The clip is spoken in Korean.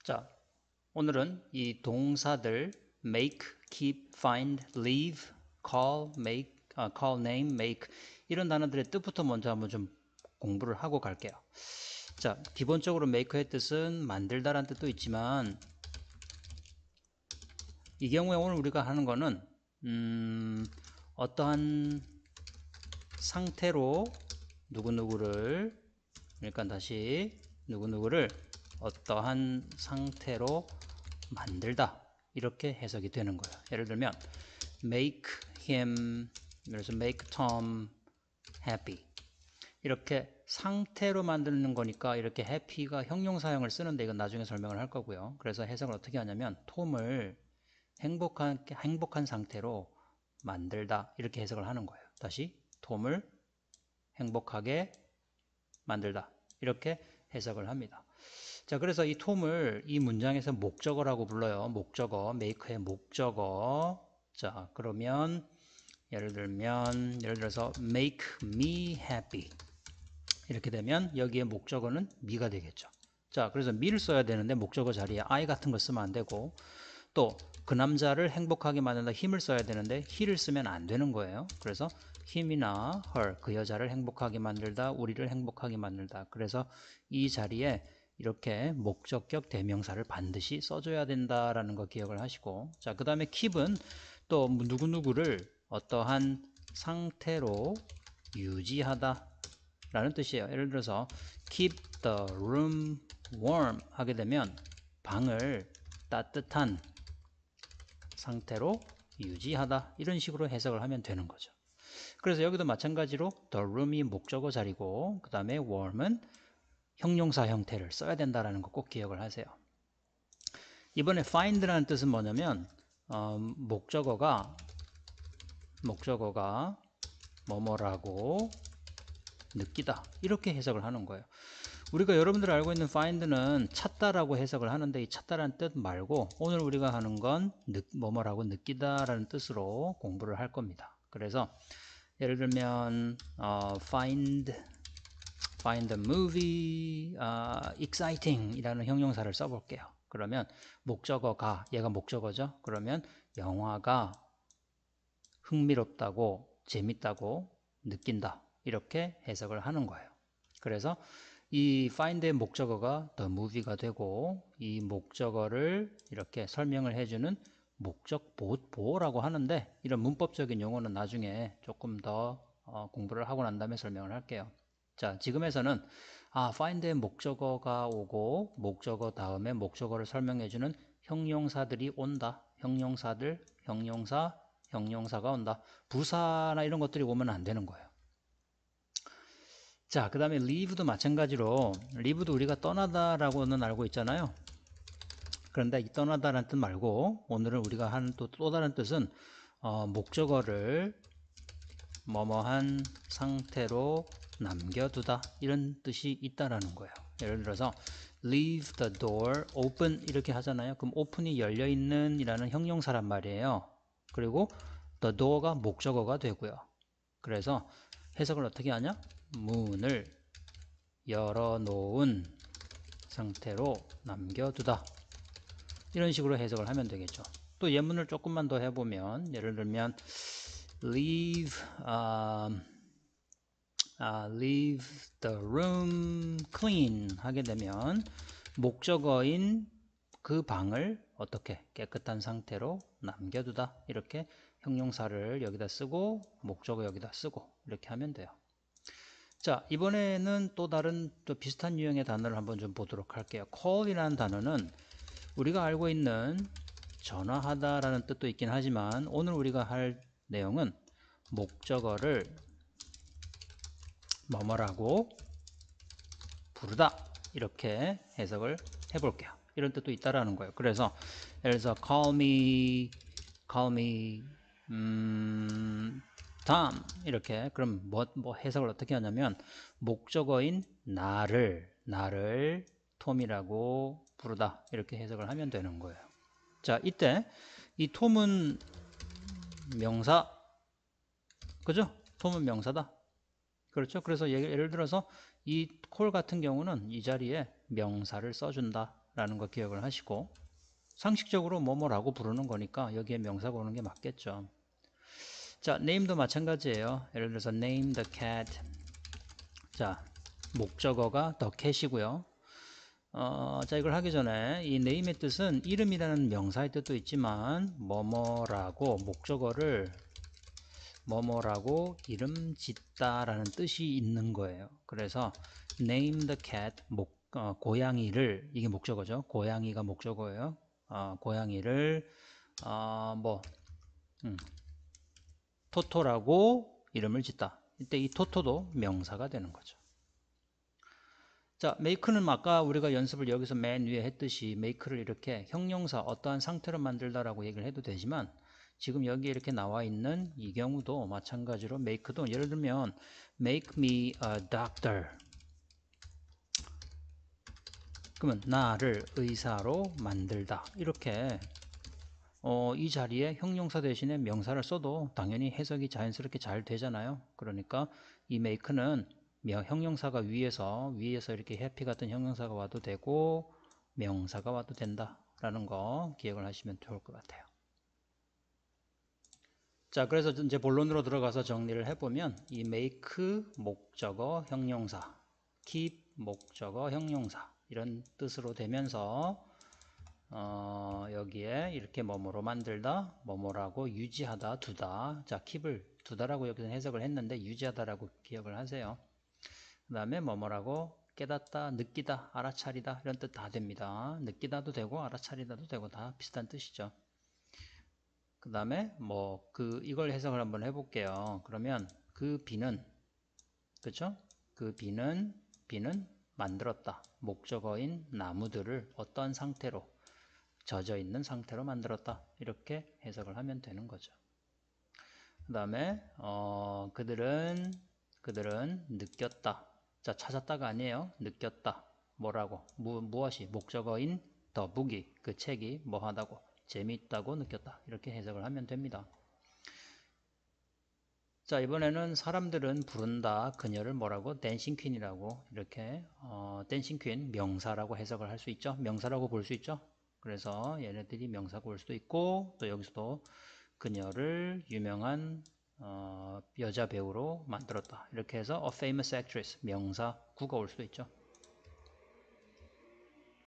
자, 오늘은 이 동사들 make, keep, find, leave, call, make, call, name, make 이런 단어들의 뜻부터 먼저 한번 좀 공부를 하고 갈게요. 자, 기본적으로 make의 뜻은 만들다라는 뜻도 있지만 이 경우에 오늘 우리가 하는 거는 어떠한 상태로 누구누구를 그러니까 다시 누구누구를 어떠한 상태로 만들다 이렇게 해석이 되는 거예요. 예를 들면 make him, 그래서 make Tom happy 이렇게 상태로 만드는 거니까 이렇게 happy가 형용사형을 쓰는데 이건 나중에 설명을 할 거고요. 그래서 해석을 어떻게 하냐면 톰을 행복한 상태로 만들다 이렇게 해석을 하는 거예요. 다시 톰을 행복하게 만들다 이렇게 해석을 합니다. 자, 그래서 이 톰을 이 문장에서 목적어라고 불러요. 목적어, make의 목적어. 자, 그러면 예를 들어서 make me happy 이렇게 되면 여기에 목적어는 me가 되겠죠. 자, 그래서 me를 써야 되는데 목적어 자리에 I 같은 거 쓰면 안 되고 또 그 남자를 행복하게 만든다 힘을 써야 되는데 he를 쓰면 안 되는 거예요. 그래서 him이나 her 그 여자를 행복하게 만들다 우리를 행복하게 만들다 그래서 이 자리에 이렇게 목적격 대명사를 반드시 써줘야 된다라는 거 기억을 하시고 자, 그 다음에 keep은 또 누구누구를 어떠한 상태로 유지하다 라는 뜻이에요. 예를 들어서 keep the room warm 하게 되면 방을 따뜻한 상태로 유지하다 이런 식으로 해석을 하면 되는 거죠. 그래서 여기도 마찬가지로 the room이 목적어 자리고 그 다음에 warm은 형용사 형태를 써야 된다는 거 꼭 기억을 하세요. 이번에 find라는 뜻은 뭐냐면 목적어가 뭐뭐라고 느끼다 이렇게 해석을 하는 거예요. 우리가 여러분들 알고 있는 find는 찾다라고 해석을 하는데 이 찾다라는 뜻 말고 오늘 우리가 하는 건 뭐뭐라고 느끼다라는 뜻으로 공부를 할 겁니다. 그래서 예를 들면 find the movie exciting 이라는 형용사를 써볼게요. 그러면 목적어가 얘가 목적어죠. 그러면 영화가 흥미롭다고 재밌다고 느낀다 이렇게 해석을 하는 거예요. 그래서 이 find의 목적어가 the movie가 되고 이 목적어를 이렇게 설명을 해주는 목적 보호라고 하는데 이런 문법적인 용어는 나중에 조금 더 공부를 하고 난 다음에 설명을 할게요. 자, 지금에서는 find의 목적어가 오고 목적어 다음에 목적어를 설명해주는 형용사들이 온다. 형용사들, 형용사가 온다. 부사나 이런 것들이 오면 안 되는 거예요. 자, 그 다음에 leave도 마찬가지로 leave도 우리가 떠나다라고는 알고 있잖아요. 그런데 이 떠나다라는 뜻 말고 오늘은 우리가 하는 또 다른 뜻은 목적어를 뭐뭐한 상태로 남겨두다 이런 뜻이 있다라는 거예요. 예를 들어서 leave the door open 이렇게 하잖아요. 그럼 open이 열려있는 이라는 형용사란 말이에요. 그리고 the door가 목적어가 되고요. 그래서 해석을 어떻게 하냐? 문을 열어놓은 상태로 남겨두다 이런 식으로 해석을 하면 되겠죠. 또 예문을 조금만 더 해보면 예를 들면 leave the room clean 하게 되면 목적어인 그 방을 어떻게 깨끗한 상태로 남겨두다 이렇게 형용사를 여기다 쓰고 목적어 여기다 쓰고 이렇게 하면 돼요. 자, 이번에는 또 다른 또 비슷한 유형의 단어를 한번 좀 보도록 할게요. call이라는 단어는 우리가 알고 있는 전화하다 라는 뜻도 있긴 하지만 오늘 우리가 할 내용은 목적어를 뭐뭐라고 부르다 이렇게 해석을 해볼게요. 이런 뜻도 있다라는 거예요. 그래서 예를 들어서 call me Tom 이렇게 그럼 뭐 해석을 어떻게 하냐면 목적어인 나를 톰이라고 부르다 이렇게 해석을 하면 되는 거예요. 자, 이때 이 톰은 명사 그죠? 톰은 명사다. 그렇죠? 그래서 예를 들어서 이 콜 같은 경우는 이 자리에 명사를 써준다 라는 거 기억을 하시고, 상식적으로 뭐뭐라고 부르는 거니까 여기에 명사가 오는 게 맞겠죠. 자, name도 마찬가지예요. 예를 들어서 name the cat. 자, 목적어가 the cat이고요. 자, 이걸 하기 전에 이 name의 뜻은 이름이라는 명사의 뜻도 있지만 뭐뭐라고 목적어를 뭐뭐라고 이름 짓다 라는 뜻이 있는 거예요. 그래서 name the cat, 고양이를, 이게 목적어죠. 고양이가 목적어예요. 고양이를 토토라고 이름을 짓다. 이때 이 토토도 명사가 되는 거죠. 자, make는 아까 우리가 연습을 여기서 맨 위에 했듯이 make를 이렇게 형용사 어떠한 상태로 만들다라고 얘기를 해도 되지만, 지금 여기 이렇게 나와 있는 이 경우도 마찬가지로 make도, 예를 들면 make me a doctor, 그러면 나를 의사로 만들다, 이렇게 이 자리에 형용사 대신에 명사를 써도 당연히 해석이 자연스럽게 잘 되잖아요. 그러니까 이 make는 형용사가 위에서 이렇게 happy 같은 형용사가 와도 되고 명사가 와도 된다 라는 거 기억을 하시면 좋을 것 같아요. 자, 그래서 이제 본론으로 들어가서 정리를 해보면 이 make 목적어 형용사, keep 목적어 형용사, 이런 뜻으로 되면서 여기에 이렇게 뭐뭐로 만들다, 뭐뭐라고 유지하다, 두다. 자, keep을 두다라고 여기서 해석을 했는데 유지하다라고 기억을 하세요. 그 다음에 뭐뭐라고 깨닫다, 느끼다, 알아차리다, 이런 뜻 다 됩니다. 느끼다도 되고 알아차리다도 되고 다 비슷한 뜻이죠. 그 다음에 이걸 해석을 한번 해볼게요. 그러면 그 비는, 그쵸? 그 비는 만들었다. 목적어인 나무들을 어떤 상태로, 젖어 있는 상태로 만들었다. 이렇게 해석을 하면 되는 거죠. 그 다음에 그들은 느꼈다. 자, 찾았다가 아니에요. 느꼈다. 뭐라고? 무엇이? 목적어인 더 북이, 그 책이 뭐 하다고? 재미있다고 느꼈다. 이렇게 해석을 하면 됩니다. 자, 이번에는 사람들은 부른다. 그녀를 뭐라고? 댄싱 퀸이라고. 이렇게 댄싱 퀸 명사라고 해석을 할 수 있죠. 명사라고 볼 수 있죠. 그래서 얘네들이 명사가 올 수도 있고, 또 여기서도 그녀를 유명한 여자 배우로 만들었다. 이렇게 해서 a famous actress, 명사 구가 올 수도 있죠.